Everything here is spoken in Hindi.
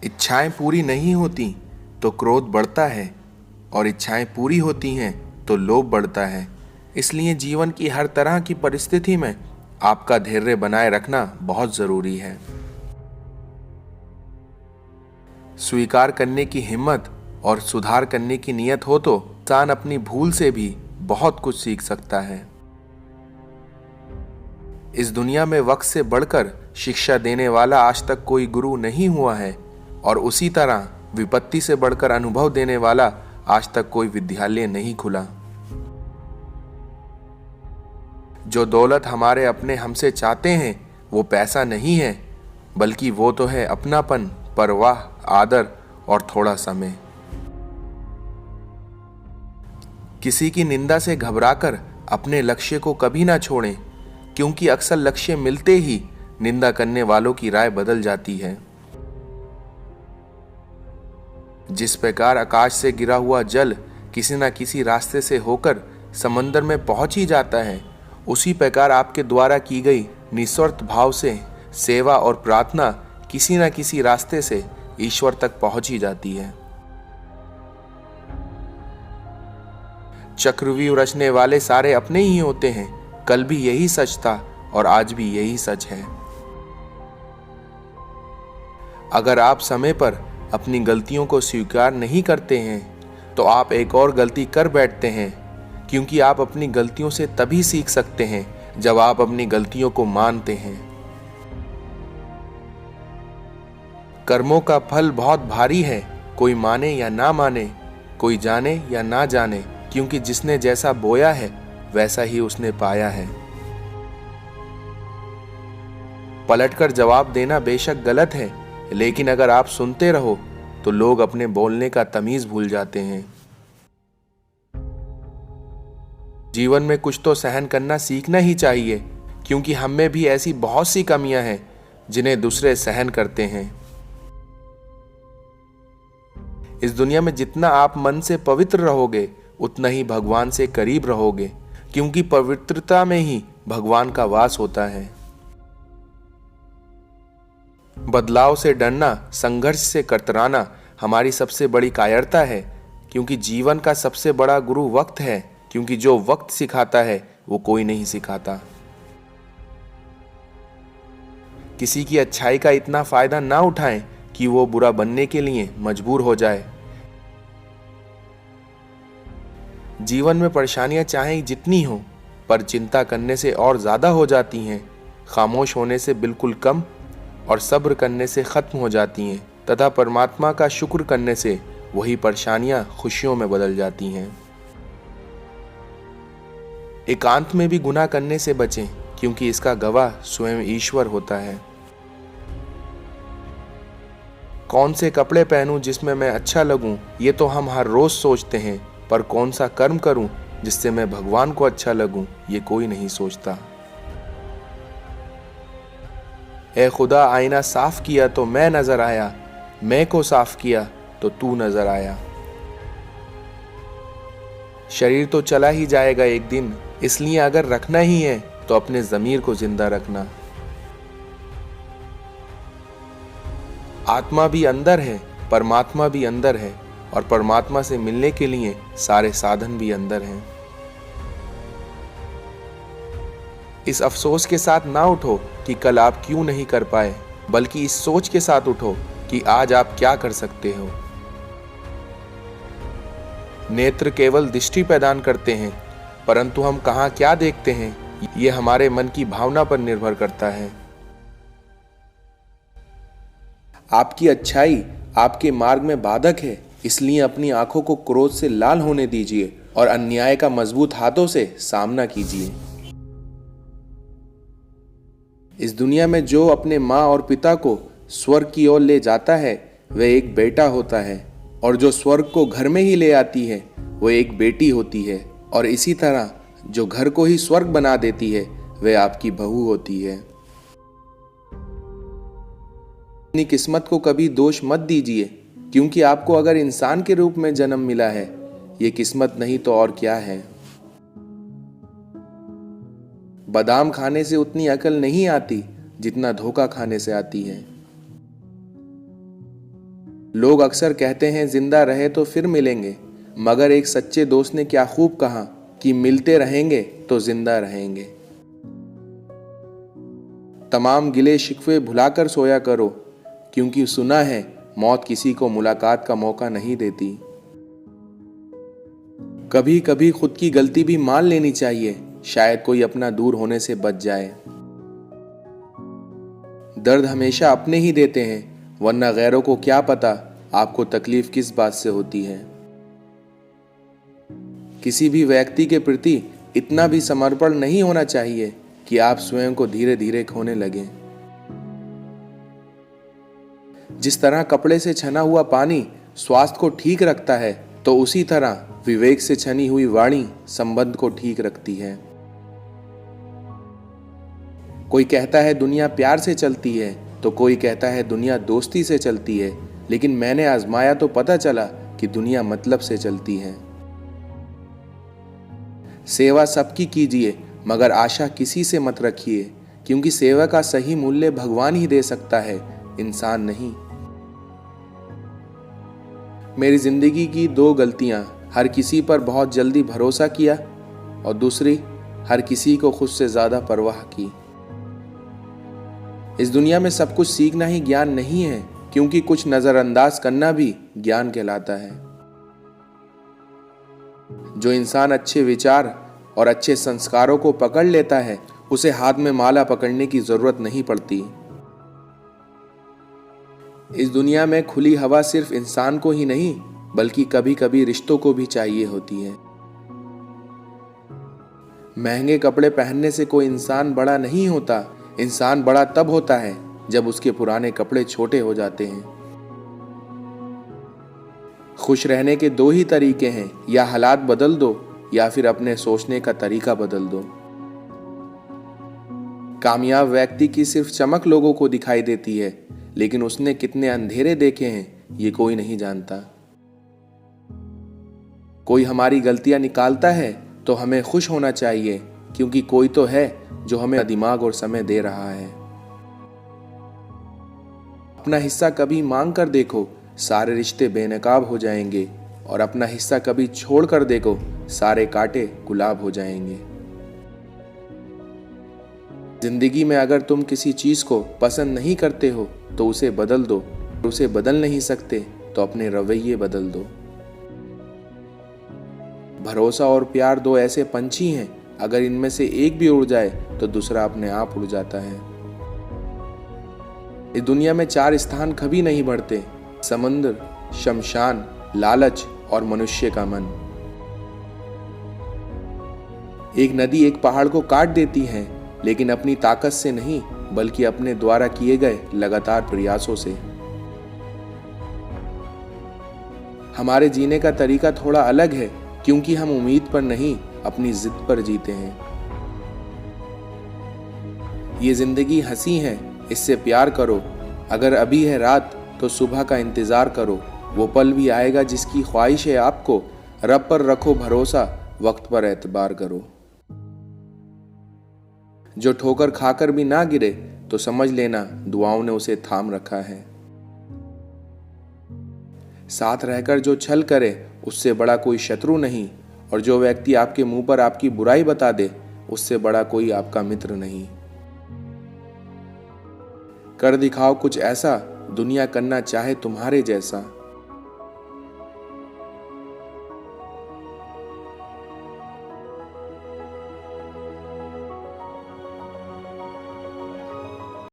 इच्छाएं पूरी नहीं होती तो क्रोध बढ़ता है और इच्छाएं पूरी होती हैं तो लोभ बढ़ता है। इसलिए जीवन की हर तरह की परिस्थिति में आपका धैर्य बनाए रखना बहुत जरूरी है। स्वीकार करने की हिम्मत और सुधार करने की नीयत हो तो इंसान अपनी भूल से भी बहुत कुछ सीख सकता है। इस दुनिया में वक्त से बढ़कर शिक्षा देने वाला आज तक कोई गुरु नहीं हुआ है और उसी तरह विपत्ति से बढ़कर अनुभव देने वाला आज तक कोई विद्यालय नहीं खुला। जो दौलत हमारे अपने हमसे चाहते हैं वो पैसा नहीं है, बल्कि वो तो है अपनापन, परवाह, आदर और थोड़ा समय। किसी की निंदा से घबराकर अपने लक्ष्य को कभी ना छोड़ें, क्योंकि अक्सर लक्ष्य मिलते ही निंदा करने वालों की राय बदल जाती है। जिस प्रकार आकाश से गिरा हुआ जल किसी न किसी रास्ते से होकर समंदर में पहुंच ही जाता है, उसी प्रकार आपके द्वारा की गई निस्वार्थ भाव से सेवा और प्रार्थना किसी न किसी रास्ते से ईश्वर तक पहुंच ही जाती है। चक्रव्यूह रचने वाले सारे अपने ही होते हैं। कल भी यही सच था और आज भी यही सच है। अगर आप समय पर अपनी गलतियों को स्वीकार नहीं करते हैं तो आप एक और गलती कर बैठते हैं, क्योंकि आप अपनी गलतियों से तभी सीख सकते हैं जब आप अपनी गलतियों को मानते हैं। कर्मों का फल बहुत भारी है, कोई माने या ना माने, कोई जाने या ना जाने, क्योंकि जिसने जैसा बोया है वैसा ही उसने पाया है। पलटकर जवाब देना बेशक गलत है, लेकिन अगर आप सुनते रहो तो लोग अपने बोलने का तमीज भूल जाते हैं। जीवन में कुछ तो सहन करना सीखना ही चाहिए, क्योंकि हम में भी ऐसी बहुत सी कमियां हैं जिन्हें दूसरे सहन करते हैं। इस दुनिया में जितना आप मन से पवित्र रहोगे उतना ही भगवान से करीब रहोगे, क्योंकि पवित्रता में ही भगवान का वास होता है। बदलाव से डरना, संघर्ष से कतराना हमारी सबसे बड़ी कायरता है, क्योंकि जीवन का सबसे बड़ा गुरु वक्त है, क्योंकि जो वक्त सिखाता है वो कोई नहीं सिखाता। किसी की अच्छाई का इतना फायदा ना उठाएं कि वो बुरा बनने के लिए मजबूर हो जाए। जीवन में परेशानियां चाहे जितनी हो, पर चिंता करने से और ज्यादा हो जाती हैं, खामोश होने से बिल्कुल कम और सब्र करने से खत्म हो जाती हैं, तथा परमात्मा का शुक्र करने से वही परेशानियां खुशियों में बदल जाती हैं। एकांत में भी गुनाह करने से बचें, क्योंकि इसका गवाह स्वयं ईश्वर होता है। कौन से कपड़े पहनूं जिसमें मैं अच्छा लगूं, ये तो हम हर रोज सोचते हैं, पर कौन सा कर्म करूं जिससे मैं भगवान को अच्छा लगूं, ये कोई नहीं सोचता। ए खुदा, आईना साफ किया तो मैं नजर आया, मैं को साफ किया तो तू नजर आया। शरीर तो चला ही जाएगा एक दिन, इसलिए अगर रखना ही है तो अपने ज़मीर को जिंदा रखना। आत्मा भी अंदर है, परमात्मा भी अंदर है, और परमात्मा से मिलने के लिए सारे साधन भी अंदर हैं। इस अफसोस के साथ ना उठो कि कल आप क्यों नहीं कर पाए, बल्कि इस सोच के साथ उठो कि आज आप क्या कर सकते हो। नेत्र केवल दृष्टि प्रदान करते हैं, परंतु हम कहाँ क्या देखते हैं ये हमारे मन की भावना पर निर्भर करता है। आपकी अच्छाई आपके मार्ग में बाधक है, इसलिए अपनी आंखों को क्रोध से लाल होने दीजिए और अन्याय का मजबूत हाथों से सामना कीजिए। इस दुनिया में जो अपने माँ और पिता को स्वर्ग की ओर ले जाता है वह एक बेटा होता है, और जो स्वर्ग को घर में ही ले आती है वह एक बेटी होती है, और इसी तरह जो घर को ही स्वर्ग बना देती है वह आपकी बहू होती है। अपनी किस्मत को कभी दोष मत दीजिए, क्योंकि आपको अगर इंसान के रूप में जन्म मिला है, ये किस्मत नहीं तो और क्या है। बादाम खाने से उतनी अकल नहीं आती जितना धोखा खाने से आती है। लोग अक्सर कहते हैं जिंदा रहे तो फिर मिलेंगे, मगर एक सच्चे दोस्त ने क्या खूब कहा कि मिलते रहेंगे तो जिंदा रहेंगे। तमाम गिले शिकवे भुलाकर सोया करो, क्योंकि सुना है मौत किसी को मुलाकात का मौका नहीं देती। कभी कभी खुद की गलती भी मान लेनी चाहिए, शायद कोई अपना दूर होने से बच जाए। दर्द हमेशा अपने ही देते हैं, वरना गैरों को क्या पता आपको तकलीफ किस बात से होती है। किसी भी व्यक्ति के प्रति इतना भी समर्पण नहीं होना चाहिए कि आप स्वयं को धीरे धीरे खोने लगें। जिस तरह कपड़े से छना हुआ पानी स्वास्थ्य को ठीक रखता है, तो उसी तरह विवेक से छनी हुई वाणी संबंध को ठीक रखती है। कोई कहता है दुनिया प्यार से चलती है, तो कोई कहता है दुनिया दोस्ती से चलती है, लेकिन मैंने आजमाया तो पता चला कि दुनिया मतलब से चलती है। सेवा सबकी कीजिए, मगर आशा किसी से मत रखिए, क्योंकि सेवा का सही मूल्य भगवान ही दे सकता है, इंसान नहीं। मेरी जिंदगी की दो गलतियां, हर किसी पर बहुत जल्दी भरोसा किया, और दूसरी, हर किसी को खुद से ज्यादा परवाह की। इस दुनिया में सब कुछ सीखना ही ज्ञान नहीं है, क्योंकि कुछ नजरअंदाज करना भी ज्ञान कहलाता है। जो इंसान अच्छे विचार और अच्छे संस्कारों को पकड़ लेता है, उसे हाथ में माला पकड़ने की जरूरत नहीं पड़ती। इस दुनिया में खुली हवा सिर्फ इंसान को ही नहीं, बल्कि कभी कभी रिश्तों को भी चाहिए होती है। महंगे कपड़े पहनने से कोई इंसान बड़ा नहीं होता। इंसान बड़ा तब होता है जब उसके पुराने कपड़े छोटे हो जाते हैं। खुश रहने के दो ही तरीके हैं, या हालात बदल दो या फिर अपने सोचने का तरीका बदल दो। कामयाब व्यक्ति की सिर्फ चमक लोगों को दिखाई देती है, लेकिन उसने कितने अंधेरे देखे हैं ये कोई नहीं जानता। कोई हमारी गलतियां निकालता है तो हमें खुश होना चाहिए, क्योंकि कोई तो है जो हमें दिमाग और समय दे रहा है। अपना हिस्सा कभी मांग कर देखो, सारे रिश्ते बेनकाब हो जाएंगे, और अपना हिस्सा कभी छोड़ कर देखो, सारे कांटे गुलाब हो जाएंगे। जिंदगी में अगर तुम किसी चीज को पसंद नहीं करते हो तो उसे बदल दो, उसे बदल नहीं सकते तो अपने रवैये बदल दो। भरोसा और प्यार दो ऐसे पंछी हैं, अगर इनमें से एक भी उड़ जाए तो दूसरा अपने आप उड़ जाता है। इस दुनिया में चार स्थान कभी नहीं बढ़ते: समुद्र, शमशान, लालच और मनुष्य का मन। एक नदी एक पहाड़ को काट देती है, लेकिन अपनी ताकत से नहीं, बल्कि अपने द्वारा किए गए लगातार प्रयासों से। हमारे जीने का तरीका थोड़ा अलग है, क्योंकि हम उम्मीद पर नहीं, अपनी जिद पर जीते हैं। ये जिंदगी हंसी है, इससे प्यार करो। अगर अभी है रात तो सुबह का इंतजार करो। वो पल भी आएगा जिसकी ख्वाहिश है आपको। रब पर रखो भरोसा, वक्त पर एतबार करो। जो ठोकर खाकर भी ना गिरे तो समझ लेना दुआओं ने उसे थाम रखा है। साथ रहकर जो छल करे उससे बड़ा कोई शत्रु नहीं, और जो व्यक्ति आपके मुंह पर आपकी बुराई बता दे उससे बड़ा कोई आपका मित्र नहीं। कर दिखाओ कुछ ऐसा, दुनिया करना चाहे तुम्हारे जैसा।